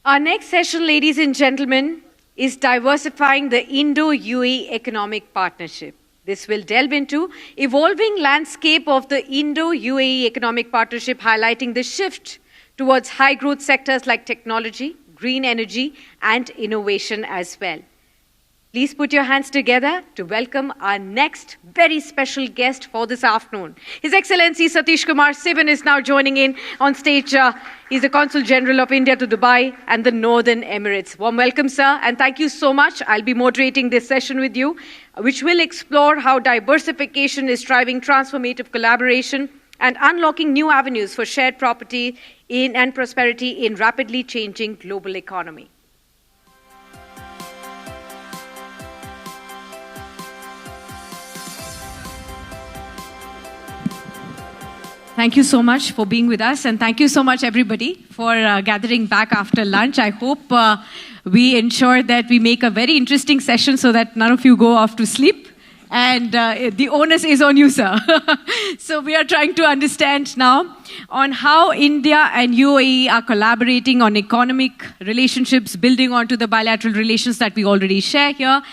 Our next session, ladies and gentlemen, is diversifying the Indo-UAE Economic Partnership. This will delve into evolving landscape of the Indo-UAE Economic Partnership, highlighting the shift towards high-growth sectors like technology, green energy, and innovation as well. Please put your hands together to welcome our next very special guest for this afternoon. His Excellency Satish Kumar Sivan is now joining in on stage. He's the Consul General of India to Dubai and the Northern Emirates. Warm welcome, sir, and thank you so much. I'll be moderating this session with you, which will explore how diversification is driving transformative collaboration and unlocking new avenues for shared property and prosperity in rapidly changing global economy. Thank you so much for being with us, and thank you so much, everybody, for gathering back after lunch. I hope we ensure that we make a very interesting session so that none of you go off to sleep. And the onus is on you, sir. So we are trying to understand now on how India and UAE are collaborating on economic relationships, building onto the bilateral relations that we already share here.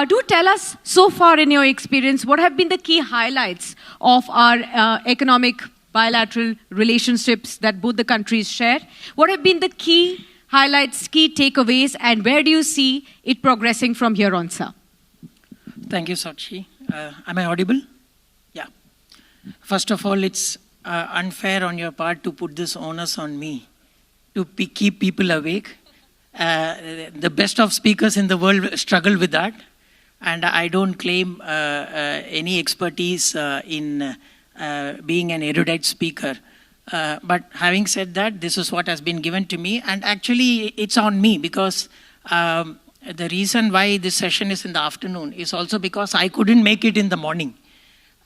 Do tell us, so far in your experience, what have been the key highlights of our economic bilateral relationships that both the countries share? What have been the key highlights, key takeaways, and where do you see it progressing from here on, sir? Thank you, Sakshi. Am I audible? Yeah. First of all, it's unfair on your part to put this onus on me to keep people awake. The best of speakers in the world struggle with that, and I don't claim any expertise in being an erudite speaker. But having said that, this is what has been given to me, and actually it's on me because the reason why this session is in the afternoon is also because I couldn't make it in the morning.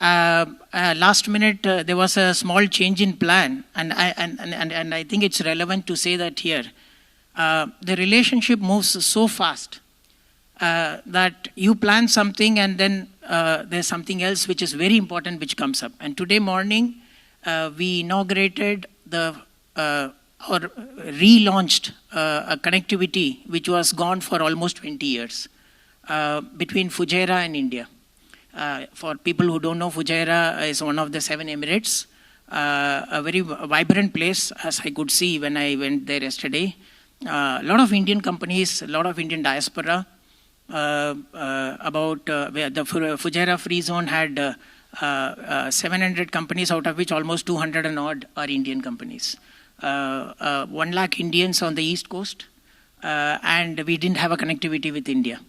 Last minute there was a small change in plan, and I think it's relevant to say that here. The relationship moves so fast that you plan something and then there's something else which is very important which comes up. And today morning we inaugurated or relaunched a connectivity which was gone for almost 20 years between Fujairah and India. For people who don't know, Fujairah is one of the 7 Emirates, a very vibrant place, as I could see when I went there yesterday. A lot of Indian companies, a lot of Indian diaspora. Where the Fujairah Free Zone had 700 companies, out of which almost 200 and odd are Indian companies. 1 lakh Indians on the East Coast, and we didn't have a connectivity with India.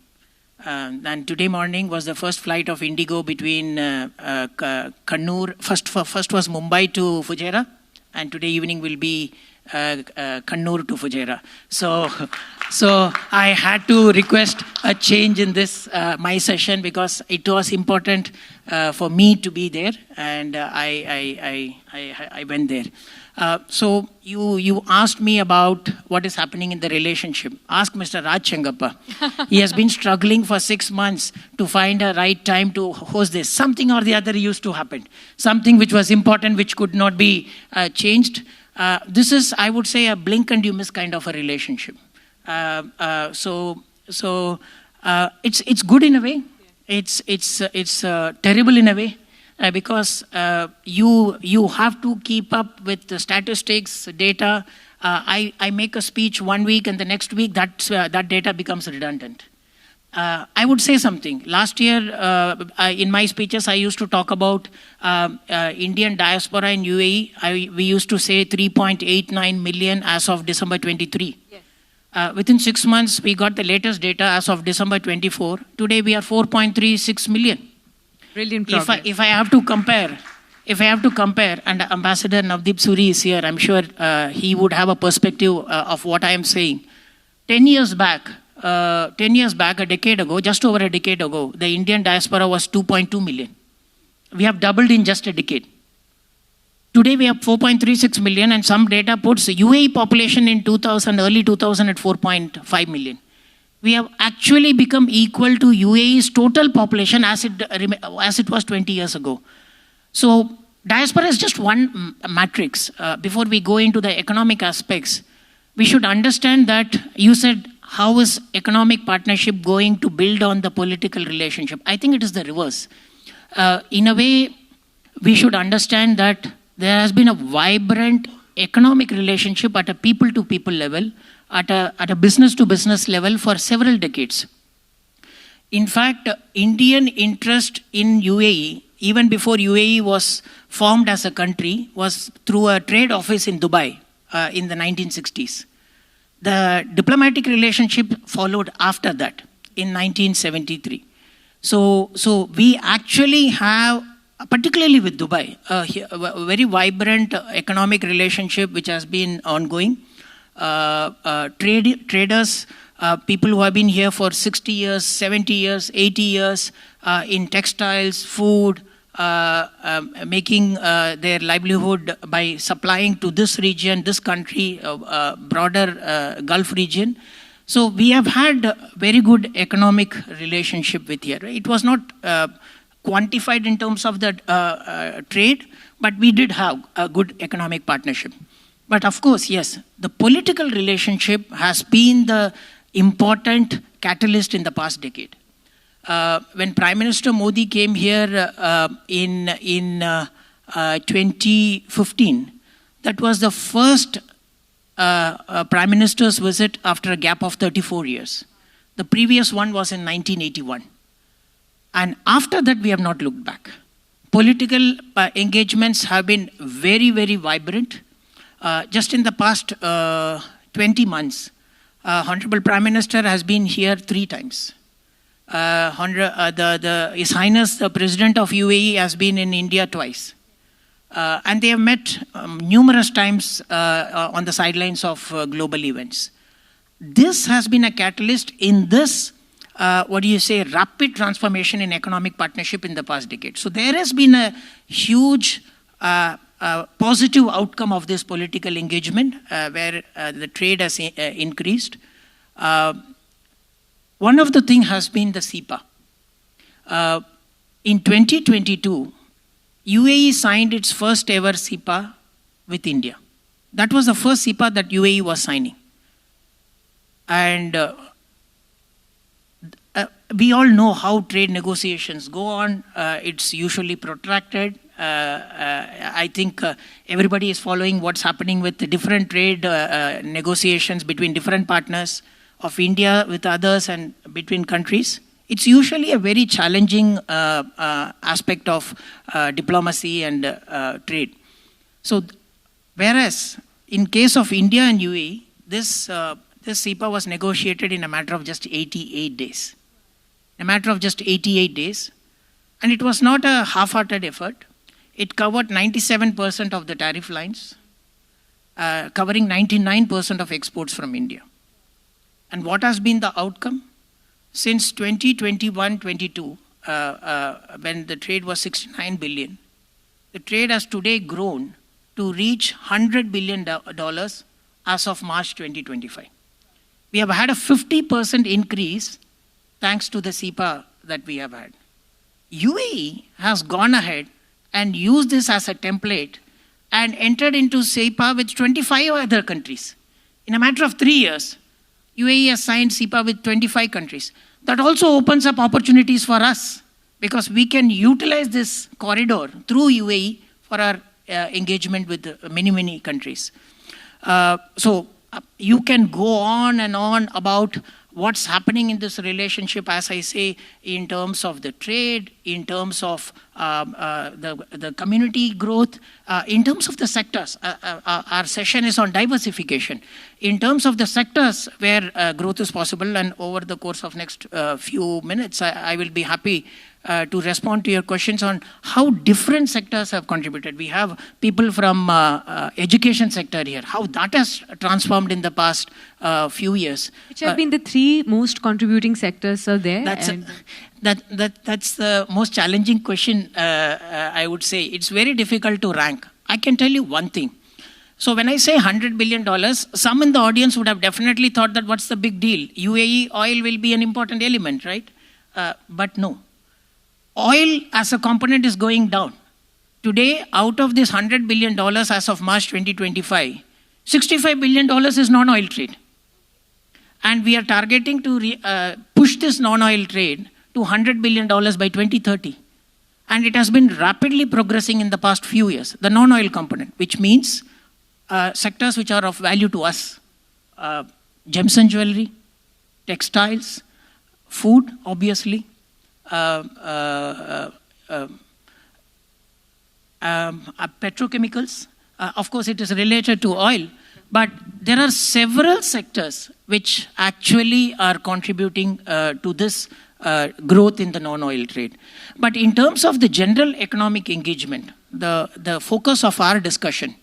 And today morning was the first flight of Indigo between Kannur. First was Mumbai to Fujairah, and today evening will be Kannur to Fujairah. So I had to request a change in this my session because it was important for me to be there, and I went there. So you asked me about what is happening in the relationship. Ask Mr. Raj Chengappa. He has been struggling for 6 months to find a right time to host this. Something or the other used to happen. Something which was important, which could not be changed. This is, I would say, a blink and you miss kind of a relationship. So it's good in a way. It's terrible in a way. Because you have to keep up with the statistics, data. I make a speech 1 week and the next week that data becomes redundant. I would say something. Last year, in my speeches, I used to talk about Indian diaspora in UAE. We used to say 3.89 million as of December 23. Yes. Within 6 months, we got the latest data as of December 24. Today, we are 4.36 million. Brilliant progress. If I have to compare, and Ambassador Navdeep Suri is here, I'm sure he would have a perspective of what I am saying. 10 years back, a decade ago, just over a decade ago, the Indian diaspora was 2.2 million. We have doubled in just a decade. Today we have 4.36 million, and some data puts UAE population in early 2000 at 4.5 million. We have actually become equal to UAE's total population as it was 20 years ago. So diaspora is just one matrix. Before we go into the economic aspects, we should understand that you said, how is economic partnership going to build on the political relationship? I think it is the reverse. In a way, we should understand that there has been a vibrant economic relationship at a people-to-people level, at a business-to-business level for several decades. In fact, Indian interest in UAE, even before UAE was formed as a country, was through a trade office in Dubai in the 1960s. The diplomatic relationship followed after that in 1973. So we actually have, particularly with Dubai, a very vibrant economic relationship which has been ongoing. Traders, people who have been here for 60 years, 70 years, 80 years, in textiles, food, making their livelihood by supplying to this region, this country, broader Gulf region. So we have had very good economic relationship with here. It was not quantified in terms of the trade, but we did have a good economic partnership. But of course, yes, the political relationship has been the important catalyst in the past decade. When Prime Minister Modi came here in 2015, that was the first Prime Minister's visit after a gap of 34 years. The previous one was in 1981. And after that, we have not looked back. Political engagements have been very, very vibrant. Just in the past 20 months, Honorable Prime Minister has been here 3 times. His Highness, the President of UAE, has been in India twice. And they have met numerous times on the sidelines of global events. This has been a catalyst in this, rapid transformation in economic partnership in the past decade. So there has been a huge positive outcome of this political engagement where the trade has increased. One of the things has been the SEPA. In 2022, UAE signed its first ever SEPA with India. That was the first SEPA that UAE was signing. And we all know how trade negotiations go on. It's usually protracted. I think everybody is following what's happening with the different trade negotiations between different partners of India with others and between countries. It's usually a very challenging aspect of diplomacy and trade. So, whereas in case of India and UAE, this SEPA was negotiated in a matter of just 88 days. A matter of just 88 days. And it was not a half-hearted effort. It covered 97% of the tariff lines, covering 99% of exports from India. And what has been the outcome? Since 2021-22, when the trade was $69 billion, the trade has today grown to reach $100 billion as of March 2025. We have had a 50% increase thanks to the SEPA that we have had. UAE has gone ahead and used this as a template and entered into SEPA with 25 other countries. In a matter of 3 years, UAE has signed SEPA with 25 countries. That also opens up opportunities for us because we can utilize this corridor through UAE for our engagement with many, many countries. So you can go on and on about what's happening in this relationship, as I say, in terms of the trade, in terms of the community growth, in terms of the sectors. Our session is on diversification. In terms of the sectors where growth is possible, and over the course of next few minutes, I will be happy to respond to your questions on how different sectors have contributed. We have people from education sector here, how that has transformed in the past few years. Which have been the 3 most contributing sectors, sir, there? That's the most challenging question, I would say. It's very difficult to rank. I can tell you one thing. So when I say $100 billion, some in the audience would have definitely thought that what's the big deal? UAE oil will be an important element, right? But no. Oil as a component is going down. Today, out of this $100 billion as of March 2025, $65 billion is non-oil trade. And we are targeting to push this non-oil trade to $100 billion by 2030. And it has been rapidly progressing in the past few years, the non-oil component, which means sectors which are of value to us. Gems and jewelry, textiles, food, obviously, petrochemicals. Of course, it is related to oil, but there are several sectors which actually are contributing to this growth in the non-oil trade. But in terms of the general economic engagement, the focus of our discussion,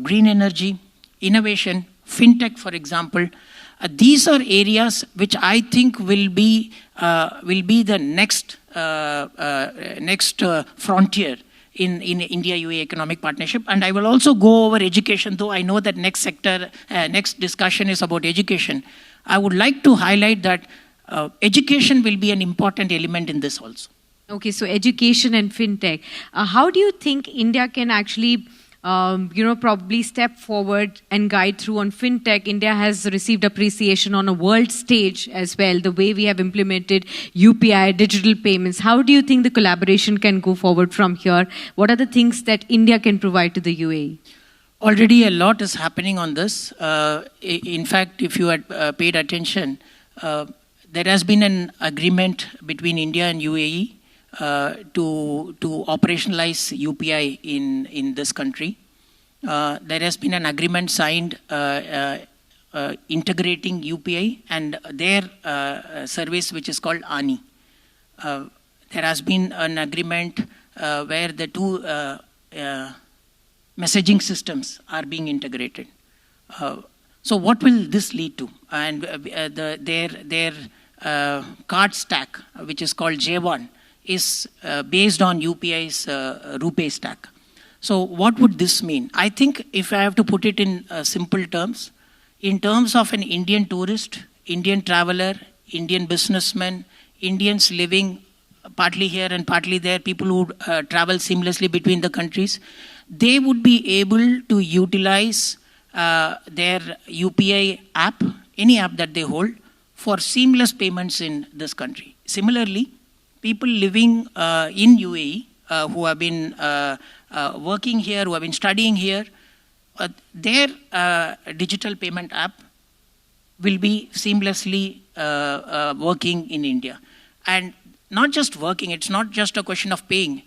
green energy, innovation, fintech, for example, these are areas which I think will be the next frontier in India-UAE Economic Partnership. And I will also go over education, though I know that next discussion is about education. I would like to highlight that education will be an important element in this also. Okay, so education and fintech. How do you think India can actually probably step forward and guide through on fintech? India has received appreciation on a world stage as well, the way we have implemented UPI, digital payments. How do you think the collaboration can go forward from here? What are the things that India can provide to the UAE? Already a lot is happening on this. In fact, if you had paid attention, there has been an agreement between India and UAE to operationalize UPI in this country. There has been an agreement signed integrating UPI and their service, which is called ANI. There has been an agreement where the two messaging systems are being integrated. So what will this lead to? And their card stack, which is called J1, is based on UPI's RuPay stack. So what would this mean? I think if I have to put it in simple terms, in terms of an Indian tourist, Indian traveler, Indian businessman, Indians living partly here and partly there, people who travel seamlessly between the countries, they would be able to utilize their UPI app, any app that they hold, for seamless payments in this country. Similarly, people living in UAE who have been working here, who have been studying here, their digital payment app will be seamlessly working in India. And not just working, it's not just a question of paying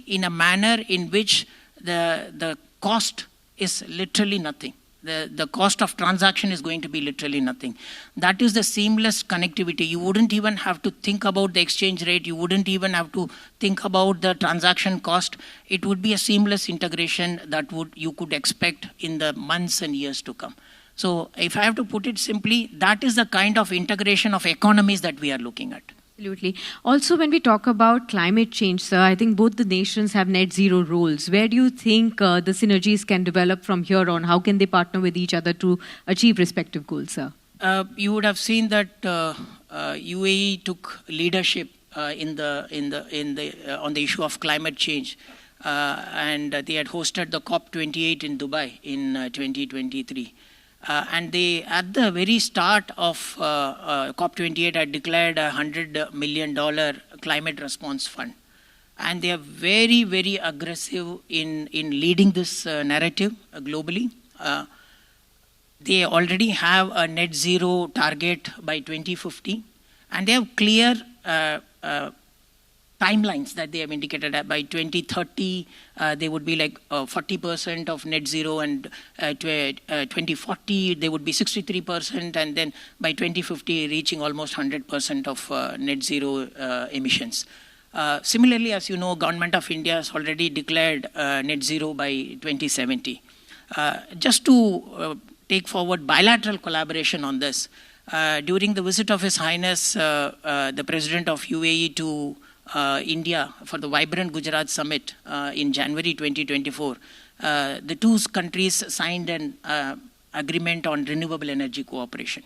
in a manner in which the cost is literally nothing. The cost of transaction is going to be literally nothing. That is the seamless connectivity. You wouldn't even have to think about the exchange rate. You wouldn't even have to think about the transaction cost. It would be a seamless integration that you could expect in the months and years to come. So if I have to put it simply, that is the kind of integration of economies that we are looking at. Absolutely. Also, when we talk about climate change, sir, I think both the nations have net zero roles. Where do you think the synergies can develop from here on? How can they partner with each other to achieve respective goals, sir? You would have seen that UAE took leadership on the issue of climate change, and they had hosted the COP28 in Dubai in 2023. And they, at the very start of COP28, had declared a $100 million climate response fund. And they are very, very aggressive in leading this narrative globally. They already have a net zero target by 2050. And they have clear timelines that they have indicated. By 2030, they would be like 40% of net zero, and 2040, they would be 63%, and then by 2050, reaching almost 100% of net zero emissions. Similarly, as you know, Government of India has already declared net zero by 2070. Just to take forward bilateral collaboration on this, during the visit of His Highness, the President of UAE to India for the Vibrant Gujarat Summit in January 2024, the two countries signed an agreement on renewable energy cooperation.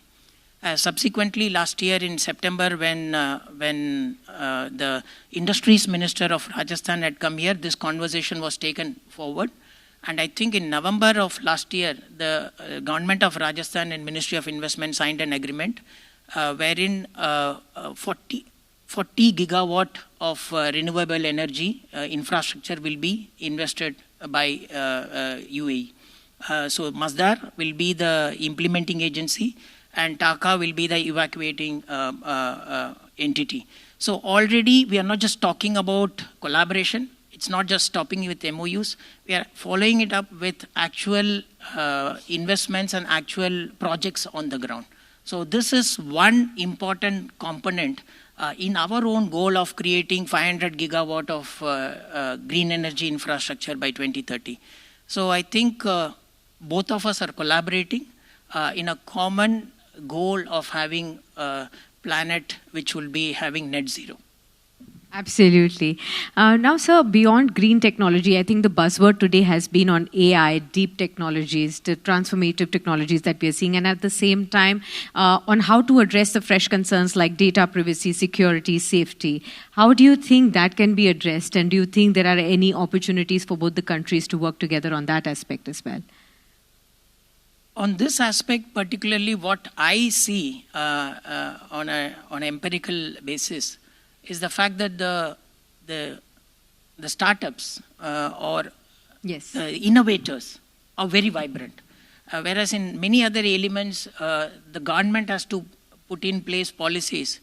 Subsequently, last year in September, when the Industries Minister of Rajasthan had come here, this conversation was taken forward. And I think in November of last year, the government of Rajasthan and Ministry of Investment signed an agreement wherein 40 gigawatt of renewable energy infrastructure will be invested by UAE. So Masdar will be the implementing agency and TAQA will be the evacuating entity. So already we are not just talking about collaboration. It's not just stopping with MOUs. We are following it up with actual investments and actual projects on the ground. So this is one important component in our own goal of creating 500 gigawatt of green energy infrastructure by 2030. So I think both of us are collaborating in a common goal of having a planet which will be having net zero. Absolutely. Now, sir, beyond green technology, I think the buzzword today has been on AI, deep technologies, the transformative technologies that we are seeing, and at the same time, on how to address the fresh concerns like data privacy, security, safety. How do you think that can be addressed, and do you think there are any opportunities for both the countries to work together on that aspect as well? On this aspect, particularly what I see on an empirical basis, is the fact that the startups or yes, innovators are very vibrant. Whereas in many other elements, the government has to put in place policies.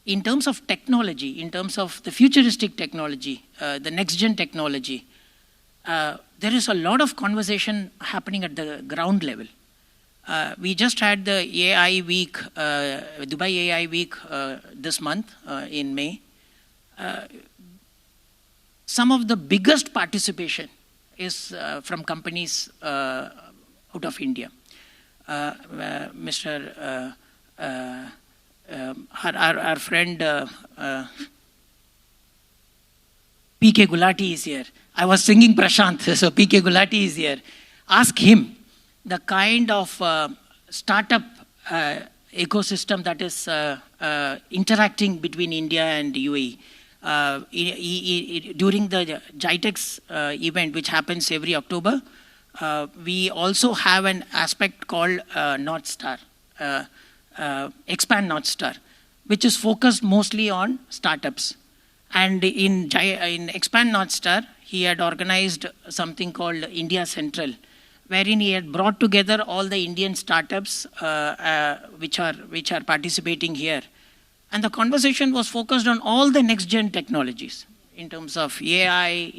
In terms of technology, in terms of the futuristic technology, the next-gen technology, there is a lot of conversation happening at the ground level. We just had the AI week, Dubai AI week this month in May. Some of the biggest participation is from companies out of India. Our friend PK Gulati is here. I was singing Prashant, so PK Gulati is here. Ask him the kind of startup ecosystem that is interacting between India and UAE. During the GITEX event, which happens every October, we also have an aspect called North Star, Expand North Star, which is focused mostly on startups. And in Expand North Star, he had organized something called India Central, wherein he had brought together all the Indian startups which are participating here. And the conversation was focused on all the next-gen technologies in terms of AI,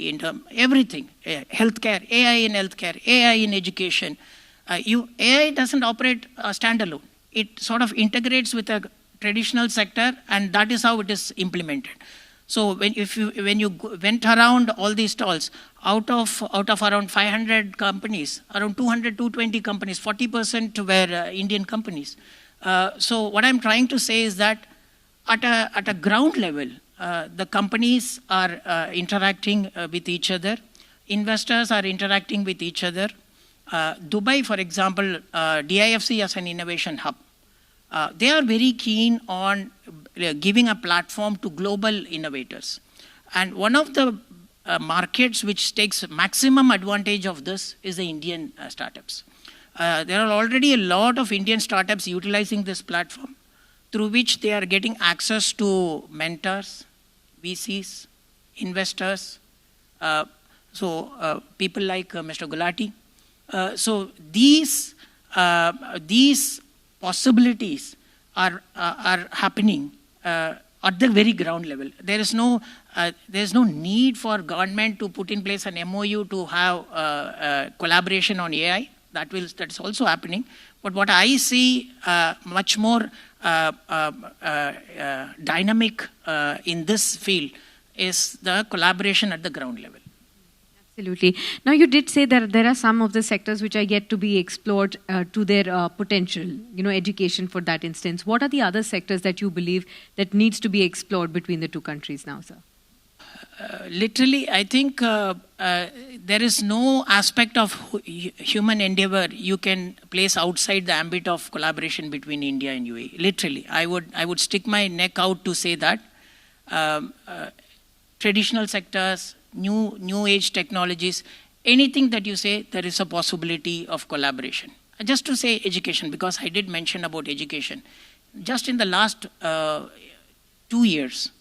everything, healthcare, AI in healthcare, AI in education. AI doesn't operate standalone. It sort of integrates with a traditional sector, and that is how it is implemented. So when you went around all these stalls, out of around 500 companies, around 220 companies, 40% were Indian companies. So what I'm trying to say is that at a ground level, the companies are interacting with each other. Investors are interacting with each other. Dubai, for example, DIFC as an innovation hub. They are very keen on giving a platform to global innovators. And one of the markets which takes maximum advantage of this is the Indian startups. There are already a lot of Indian startups utilizing this platform, through which they are getting access to mentors, VCs, investors, people like Mr. Gulati. So these possibilities are happening at the very ground level. There is no need for government to put in place an MOU to have collaboration on AI. That is also happening. But what I see much more dynamic in this field is the collaboration at the ground level. Absolutely. Now, you did say that there are some of the sectors which are yet to be explored to their potential, education for that instance. What are the other sectors that you believe that needs to be explored between the two countries now, sir? Literally, I think there is no aspect of human endeavor you can place outside the ambit of collaboration between India and UAE. Literally, I would stick my neck out to say that traditional sectors, new age technologies, anything that you say, there is a possibility of collaboration. Just to say education, because I did mention about education. Just in the last 2 years,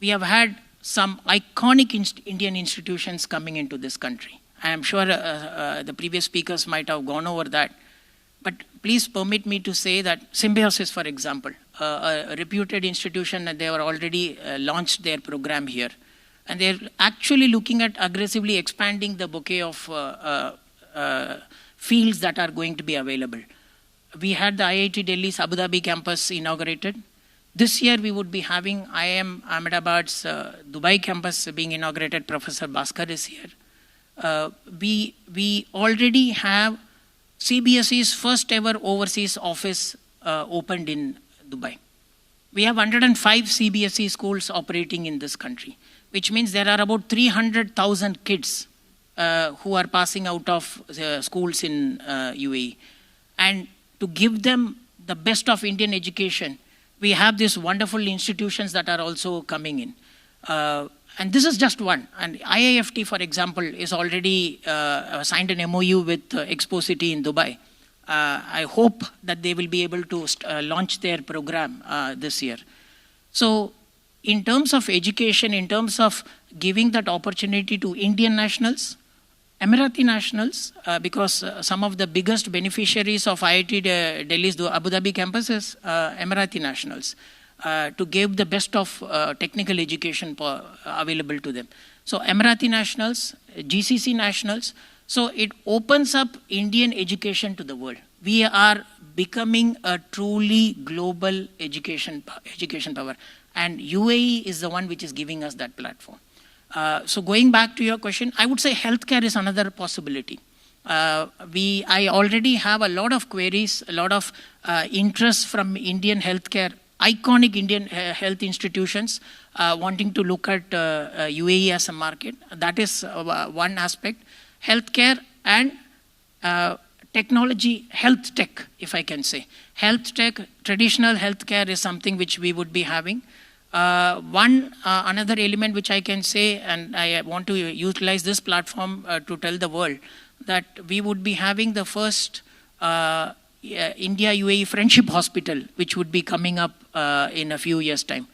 we have had some iconic Indian institutions coming into this country. I am sure the previous speakers might have gone over that. But please permit me to say that Symbiosis, for example, a reputed institution, and they were already launched their program here. And they're actually looking at aggressively expanding the bouquet of fields that are going to be available. We had the IIT Delhi's Abu Dhabi campus inaugurated. This year we would be having IIM Ahmedabad's Dubai campus being inaugurated. Professor Bhaskar is here. We already have CBSE's first ever overseas office opened in Dubai. We have 105 CBSE schools operating in this country, which means there are about 300,000 kids who are passing out of schools in UAE. And to give them the best of Indian education, we have these wonderful institutions that are also coming in. And this is just one. And IIFT, for example, is already signed an MOU with Expo-City in Dubai. I hope that they will be able to launch their program this year. So in terms of education, in terms of giving that opportunity to Indian nationals, Emirati nationals, because some of the biggest beneficiaries of IIT Delhi's Abu Dhabi campus is Emirati nationals, to give the best of technical education available to them. So Emirati nationals, GCC nationals, so it opens up Indian education to the world. We are becoming a truly global education power. And UAE is the one which is giving us that platform. So going back to your question, I would say healthcare is another possibility. I already have a lot of queries, a lot of interest from Indian healthcare, iconic Indian health institutions wanting to look at UAE as a market. That is one aspect. Healthcare and technology, health tech, if I can say. Health tech, traditional healthcare is something which we would be having. Another element which I can say, and I want to utilize this platform to tell the world, that we would be having the first India-UAE Friendship Hospital, which would be coming up in a few years' time.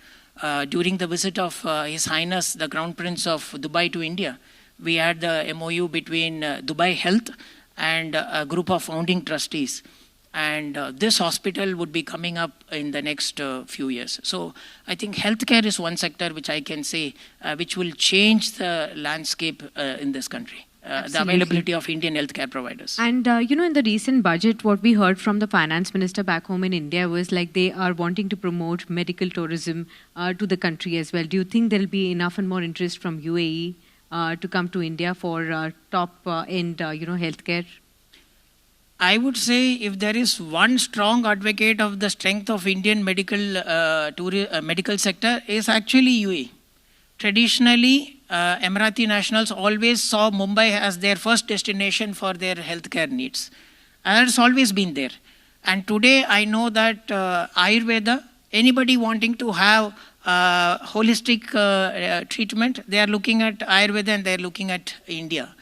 During the visit of His Highness, the Crown Prince of Dubai to India, we had the MOU between Dubai Health and a group of founding trustees. And this hospital would be coming up in the next few years. So I think healthcare is one sector which I can say which will change the landscape in this country. The availability of Indian healthcare providers. And, in the recent budget, what we heard from the finance minister back home in India was like they are wanting to promote medical tourism to the country as well. Do you think there will be enough and more interest from UAE to come to India for top-end, healthcare? I would say if there is one strong advocate of the strength of Indian medical sector is actually UAE. Traditionally, Emirati nationals always saw Mumbai as their first destination for their healthcare needs. And it's always been there. And today I know that Ayurveda, anybody wanting to have holistic treatment, they are looking at Ayurveda and they are looking at India.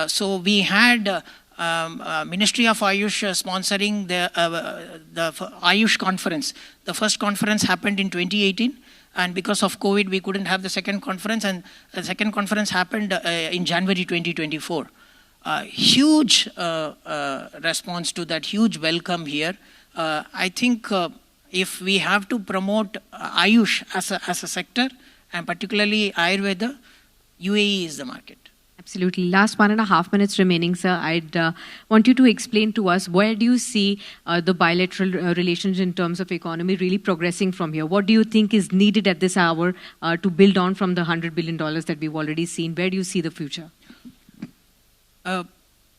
So we had Ministry of Ayush sponsoring the Ayush conference. The first conference happened in 2018. And because of COVID, we couldn't have the second conference. And the second conference happened in January 2024. Huge response to that, huge welcome here. I think if we have to promote Ayush as a sector, and particularly Ayurveda, UAE is the market. Absolutely. Last 1.5 minutes remaining, sir. I'd want you to explain to us, where do you see the bilateral relations in terms of economy really progressing from here? What do you think is needed at this hour to build on from the $100 billion that we've already seen? Where do you see the future?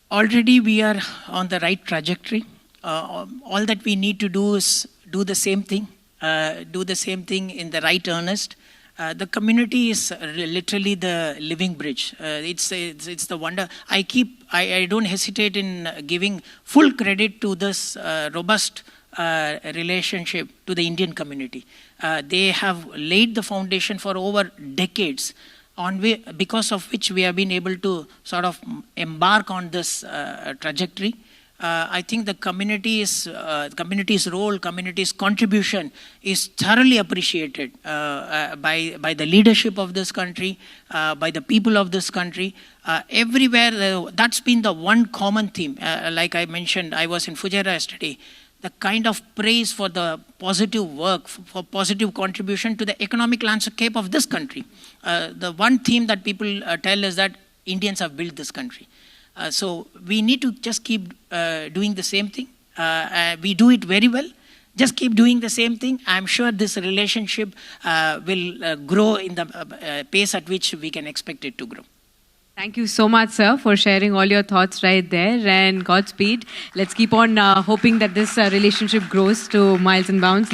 Already we are on the right trajectory. All that we need to do is do the same thing in the right earnest. The community is literally the living bridge. It's the wonder. I don't hesitate in giving full credit to this robust relationship to the Indian community. They have laid the foundation for over decades. because of which we have been able to sort of embark on this trajectory. I think the community's role, community's contribution is thoroughly appreciated by the leadership of this country, by the people of this country. Everywhere, that's been the one common theme. Like I mentioned, I was in Fujairah yesterday. The kind of praise for the positive work, for positive contribution to the economic landscape of this country. The one theme that people tell is that Indians have built this country. So we need to just keep doing the same thing. We do it very well. Just keep doing the same thing. I'm sure this relationship will grow in the pace at which we can expect it to grow. Thank you so much, sir, for sharing all your thoughts right there, and Godspeed. Let's keep on hoping that this relationship grows to miles and bounds.